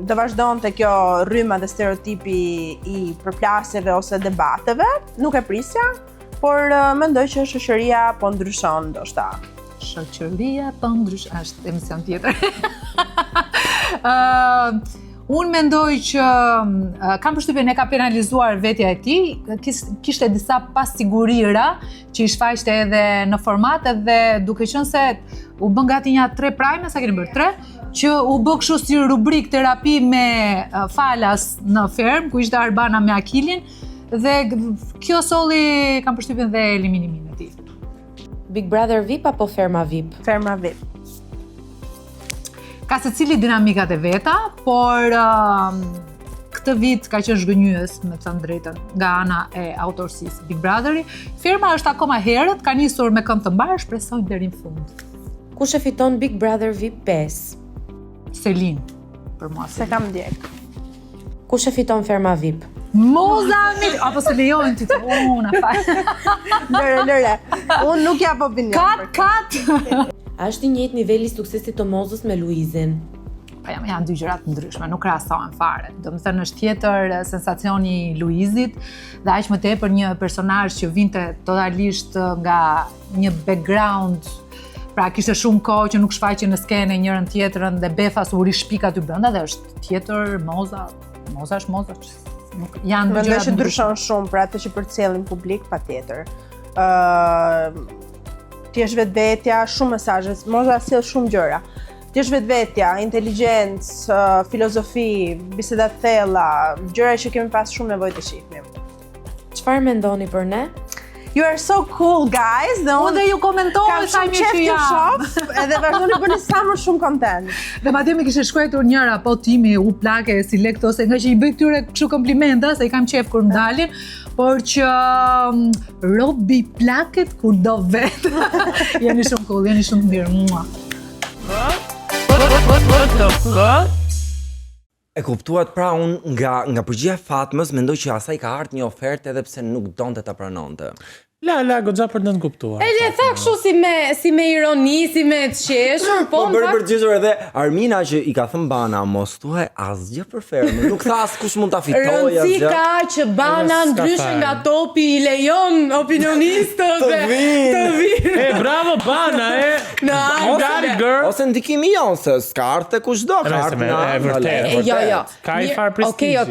do vazhdonte kjo rryma dhe stereotipi I përplasjeve ose debateve, nuk e prisja, por mendoj që shoqëria po ndryshon ndoshta. Shoqëria po ndryshon, është emision tjetër. Unë mendoj që kam përshtypjen e ka penalizuar vetja e tij, kishte disa pasigurira që I shfaqte edhe në format edhe duke qenë se u bën gati një 3 prime, sa keni bërë 3, që u bë kështu si rubrik terapi me falas në ferm, ku ishte Arbana me Akilin, dhe kjo solli kam përshtypjen dhe eliminimin e tij. Big Brother VIP apo Ferma VIP? Ferma VIP. Ka secili dinamikat e veta, por këtë vit ka qenë zhgënjyes, me të thënë drejtën, nga ana e autorësisë Big Brotheri. Firma është akoma herët, ka nisur me kënd të mbar, shpresoj deri në fund. Kush e fiton Big Brother VIP 5? Selin, për mua. Se kam ndjek. Kush e fiton Ferma VIP? Moza apo se lejojnë ti të unë, Lëre. Unë nuk jap opinion. Kat. A është I njëjtë niveli suksesit të Mozës me Luizin? Pa janë dy gjëra të ndryshme, nuk krahasohen fare. Domethënë është tjetër sensacioni I Luizit dhe aq më tepër një personazh që vinte totalisht nga një background, pra kishte shumë kohë që nuk shfaqej në skenë njërin tjetrën dhe Befas u rishpik aty brenda dhe është tjetër Moza është Moza. Nuk janë dy gjëra të ndryshon shumë për atë që përcjellin publik patjetër. Ti është vetvetja, shumë mesazhe, Moza sjell shumë gjëra. Ti është vetvetja, inteligjencë, filozofi, biseda të thella, gjëra që kemi pas shumë nevojë të shihnim. Çfarë mendoni për ne? You are so cool, guys. Unë dhe ju komentoj sa mirë që jam. Edhe vazhdoni bëni sa më shumë content. Dhe madje më kishte shkruar njëra, po timi u plake si lek ose nga që I bëj këtyre kështu komplimenta, se I kam qef kur m'dalin, por që robi plaket kur do vet. Jeni shumë cool, jeni shumë mirë. Mua. E kuptuat, pra unë nga përgjigja e Fatmës mendoj që asaj ka ardhur një ofertë edhe pse nuk donte ta pranonte. La, goxha për të nënkuptuar. E tha kështu si me ironi, si me të qeshur, po Më bërë përgjigjur edhe Armina që I ka thënë Bana, mos thuaj asgjë për Fermën. Nuk tha askush mund ta fitojë asgjë. Rëndësi ka që Bana ndryshe nga topi I lejon opinionistëve të vinë. Bravo Bana, got it, girl. Ose ndikimi jon se s'ka ardhur te kushdo, ka ardhur. E vërtet. Jo. Ka I fare prestigjit. Okej.